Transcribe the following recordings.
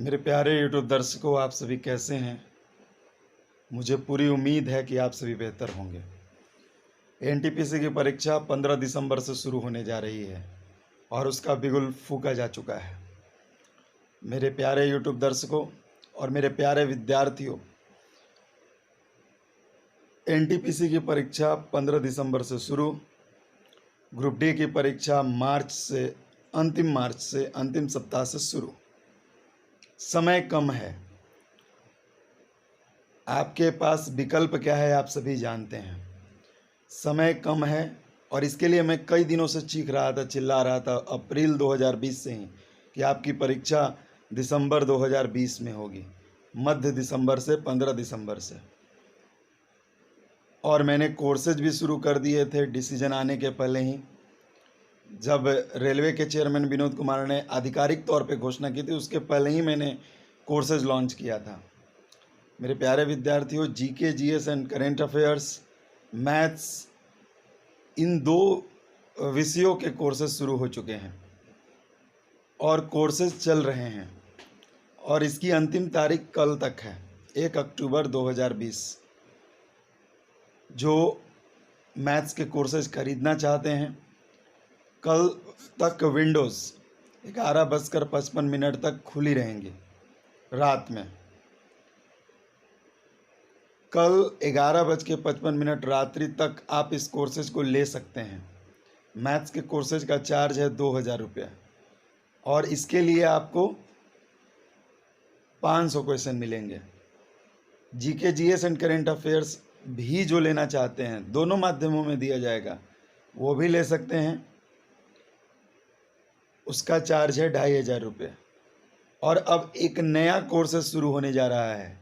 मेरे प्यारे यूट्यूब दर्शकों, आप सभी कैसे हैं। मुझे पूरी उम्मीद है कि आप सभी बेहतर होंगे। एनटीपीसी की परीक्षा 15 दिसंबर से शुरू होने जा रही है और उसका बिगुल फूंका जा चुका है। मेरे प्यारे यूट्यूब दर्शकों और मेरे प्यारे विद्यार्थियों, एनटीपीसी की परीक्षा 15 दिसंबर से शुरू, ग्रुप डी की परीक्षा अंतिम मार्च से अंतिम सप्ताह से शुरू। समय कम है, आपके पास विकल्प क्या है आप सभी जानते हैं। समय कम है और इसके लिए मैं कई दिनों से चीख रहा था, चिल्ला रहा था अप्रैल 2020 से ही कि आपकी परीक्षा दिसंबर 2020 में होगी, मध्य दिसंबर से 15 दिसंबर से। और मैंने कोर्सेज भी शुरू कर दिए थे डिसीजन आने के पहले ही। जब रेलवे के चेयरमैन विनोद कुमार ने आधिकारिक तौर पे घोषणा की थी, उसके पहले ही मैंने कोर्सेज लॉन्च किया था। मेरे प्यारे विद्यार्थियों, GK, GS and current affairs, maths, इन दो विषयों के कोर्सेज शुरू हो चुके हैं और कोर्सेज चल रहे हैं और इसकी अंतिम तारीख कल तक है, 1 अक्टूबर 2020। जो मैथ्स के कोर्सेज खरीदना चाहते हैं, कल तक विंडोज़ 11:55 तक खुली रहेंगी रात में। कल 11:55 रात्रि तक आप इस कोर्सेज को ले सकते हैं। मैथ्स के कोर्सेज का चार्ज है 2000 रुपये और इसके लिए आपको 500 क्वेश्चन मिलेंगे। GK, GS and current affairs भी जो लेना चाहते हैं, दोनों माध्यमों में दिया जाएगा, वो भी ले सकते हैं। उसका चार्ज है 2500 रुपये। और अब एक नया कोर्सेज शुरू होने जा रहा है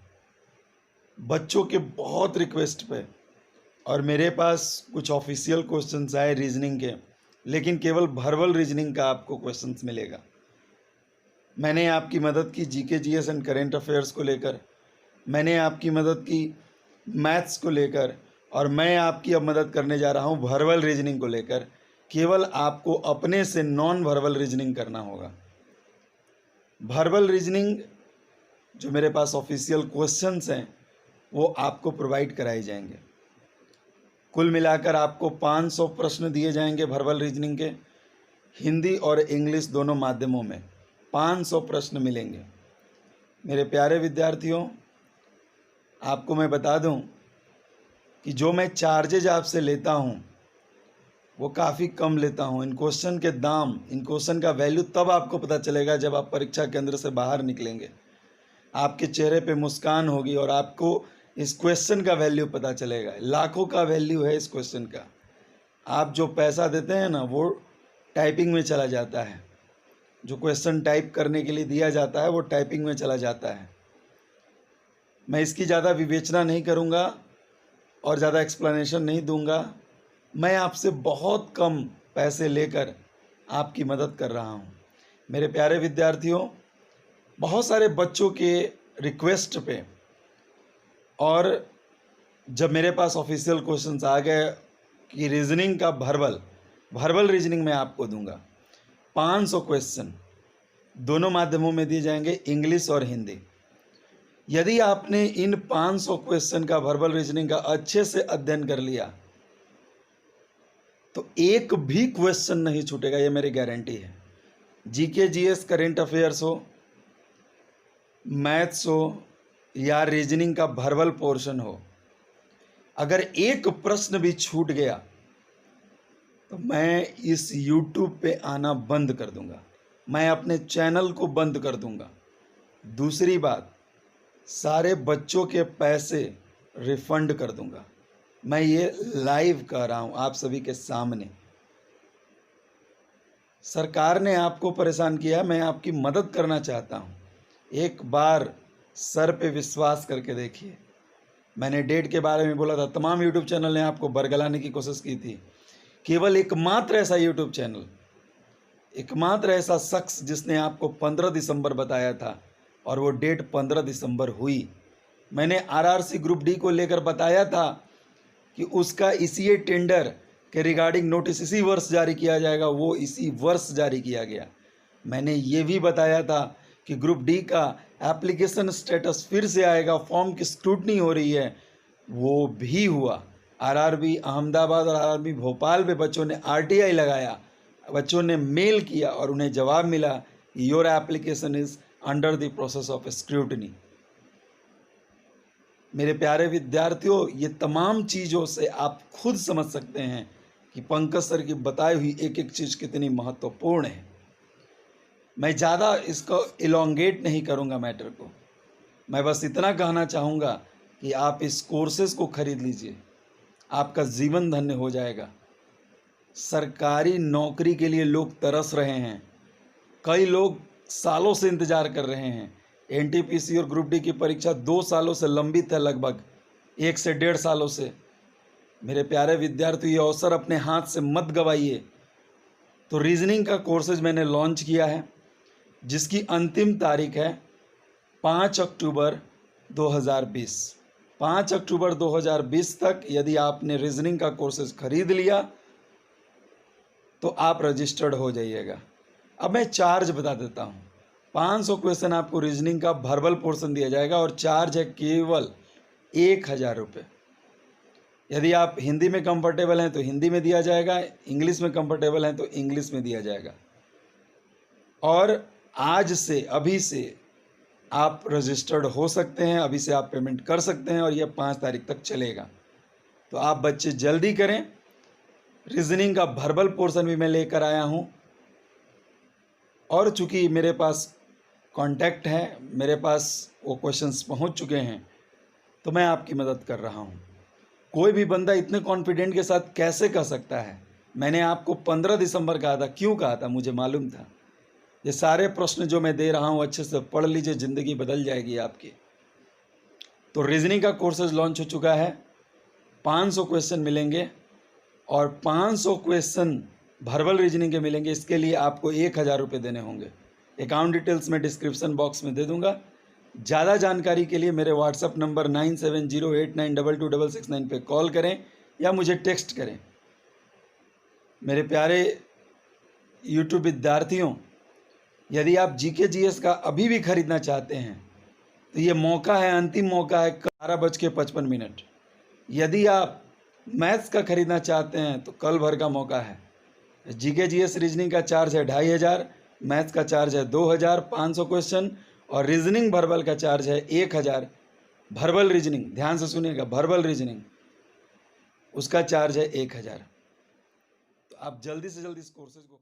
बच्चों के बहुत रिक्वेस्ट पे, और मेरे पास कुछ ऑफिशियल क्वेश्चंस आए रीजनिंग के, लेकिन केवल वर्बल रीजनिंग का आपको क्वेश्चंस मिलेगा। मैंने आपकी मदद की GK, GS and current affairs को लेकर, मैंने आपकी मदद की मैथ्स को लेकर, और मैं आपकी अब मदद करने जा रहा हूँ वर्बल रीजनिंग को लेकर। केवल आपको अपने से नॉन वर्बल रीजनिंग करना होगा। वर्बल रीजनिंग जो मेरे पास ऑफिशियल क्वेश्चंस हैं वो आपको प्रोवाइड कराए जाएंगे। कुल मिलाकर आपको 500 प्रश्न दिए जाएंगे वर्बल रीजनिंग के, हिंदी और इंग्लिश दोनों माध्यमों में 500 प्रश्न मिलेंगे। मेरे प्यारे विद्यार्थियों, आपको मैं बता दूं कि जो मैं चार्जेज आपसे लेता हूं वो काफ़ी कम लेता हूं। इन क्वेश्चन के दाम, इन क्वेश्चन का वैल्यू तब आपको पता चलेगा जब आप परीक्षा केंद्र से बाहर निकलेंगे। आपके चेहरे पे मुस्कान होगी और आपको इस क्वेश्चन का वैल्यू पता चलेगा। लाखों का वैल्यू है इस क्वेश्चन का। आप जो पैसा देते हैं ना, वो टाइपिंग में चला जाता है। जो क्वेश्चन टाइप करने के लिए दिया जाता है वो टाइपिंग में चला जाता है। मैं इसकी ज़्यादा विवेचना नहीं करूँगा और ज़्यादा एक्सप्लेनेशन नहीं दूंगा। मैं आपसे बहुत कम पैसे लेकर आपकी मदद कर रहा हूँ। मेरे प्यारे विद्यार्थियों, बहुत सारे बच्चों के रिक्वेस्ट पे और जब मेरे पास ऑफिशियल क्वेश्चंस आ गए कि रीजनिंग का वर्बल रीजनिंग मैं आपको दूंगा, 500 क्वेश्चन दोनों माध्यमों में दिए जाएंगे, इंग्लिश और हिंदी। यदि आपने इन 500 क्वेश्चन का वर्बल रीजनिंग का अच्छे से अध्ययन कर लिया तो एक भी क्वेश्चन नहीं छूटेगा, ये मेरी गारंटी है। जीके, जीएस, करेंट अफेयर्स हो, मैथ्स हो या रीजनिंग का वर्बल पोर्शन हो, अगर एक प्रश्न भी छूट गया तो मैं इस YouTube पे आना बंद कर दूंगा, मैं अपने चैनल को बंद कर दूंगा। दूसरी बात, सारे बच्चों के पैसे रिफंड कर दूंगा। मैं ये लाइव कह रहा हूँ आप सभी के सामने। सरकार ने आपको परेशान किया, मैं आपकी मदद करना चाहता हूँ। एक बार सर पे विश्वास करके देखिए। मैंने डेट के बारे में बोला था, तमाम यूट्यूब चैनल ने आपको बरगलाने की कोशिश की थी। केवल एकमात्र ऐसा यूट्यूब चैनल, एकमात्र ऐसा शख्स जिसने आपको 15 दिसंबर बताया था और वो डेट 15 दिसंबर हुई। मैंने आरआरसी ग्रुप डी को लेकर बताया था कि उसका इसी टेंडर के रिगार्डिंग नोटिस इसी वर्ष जारी किया जाएगा, वो इसी वर्ष जारी किया गया। मैंने ये भी बताया था कि ग्रुप डी का एप्लीकेशन स्टेटस फिर से आएगा, फॉर्म की स्क्रूटनी हो रही है, वो भी हुआ। आरआरबी अहमदाबाद और आरआरबी भोपाल पे बच्चों ने आरटीआई लगाया, बच्चों ने मेल किया और उन्हें जवाब मिला कि your application is under the process of scrutiny. मेरे प्यारे विद्यार्थियों, ये तमाम चीज़ों से आप खुद समझ सकते हैं कि पंकज सर की बताई हुई एक एक चीज़ कितनी महत्वपूर्ण है। मैं ज़्यादा इसको इलोंगेट नहीं करूँगा मैटर को, मैं बस इतना कहना चाहूँगा कि आप इस कोर्सेज़ को खरीद लीजिए, आपका जीवन धन्य हो जाएगा। सरकारी नौकरी के लिए लोग तरस रहे हैं, कई लोग सालों से इंतज़ार कर रहे हैं। एनटीपीसी और ग्रुप डी की परीक्षा 2 सालों से लंबित है, लगभग 1 से 1.5 सालों से। मेरे प्यारे विद्यार्थियों, ये अवसर अपने हाथ से मत गवाइए। तो रीजनिंग का कोर्सेज मैंने लॉन्च किया है, जिसकी अंतिम तारीख है 5 अक्टूबर 2020। 5 अक्टूबर 2020 तक यदि आपने रीजनिंग का कोर्सेज खरीद लिया तो आप रजिस्टर्ड हो जाइएगा। अब मैं चार्ज बता देता हूँ। 500 क्वेश्चन आपको रीजनिंग का वर्बल पोर्शन दिया जाएगा और चार्ज है केवल 1000 रुपये। यदि आप हिंदी में कंफर्टेबल हैं तो हिंदी में दिया जाएगा, इंग्लिश में कंफर्टेबल हैं तो इंग्लिश में दिया जाएगा। और आज से, अभी से आप रजिस्टर्ड हो सकते हैं, अभी से आप पेमेंट कर सकते हैं और यह 5 तारीख तक चलेगा। तो आप बच्चे जल्दी करें। रीजनिंग का वर्बल पोर्शन भी मैं लेकर आया हूँ और चूँकि मेरे पास कांटेक्ट है, मेरे पास वो क्वेश्चंस पहुँच चुके हैं, तो मैं आपकी मदद कर रहा हूँ। कोई भी बंदा इतने कॉन्फिडेंट के साथ कैसे कह सकता है? मैंने आपको 15 दिसंबर कहा था। क्यों कहा था? मुझे मालूम था। ये सारे प्रश्न जो मैं दे रहा हूँ अच्छे से पढ़ लीजिए, ज़िंदगी बदल जाएगी आपकी। तो रीजनिंग का कोर्सेज लॉन्च हो चुका है। 500 क्वेश्चन मिलेंगे और 500 क्वेश्चन वर्बल रीजनिंग के मिलेंगे। इसके लिए आपको 1000 रुपये देने होंगे। अकाउंट डिटेल्स में डिस्क्रिप्शन बॉक्स में दे दूंगा। ज़्यादा जानकारी के लिए मेरे व्हाट्सअप नंबर 9708922669 पे कॉल करें या मुझे टेक्स्ट करें। मेरे प्यारे यूट्यूब विद्यार्थियों, यदि आप जीके जीएस का अभी भी खरीदना चाहते हैं तो ये मौका है, अंतिम मौका है, 12:55। यदि आप मैथ्स का खरीदना चाहते हैं तो कल भर का मौका है। जीके जीएस रीजनिंग का चार्ज है 2500, मैथ्स का चार्ज है 2000 500 क्वेश्चन और रीजनिंग वर्बल का चार्ज है 1000। वर्बल रीजनिंग, ध्यान से सुनिएगा, वर्बल रीजनिंग उसका चार्ज है 1000। तो आप जल्दी से जल्दी इस कोर्सेज को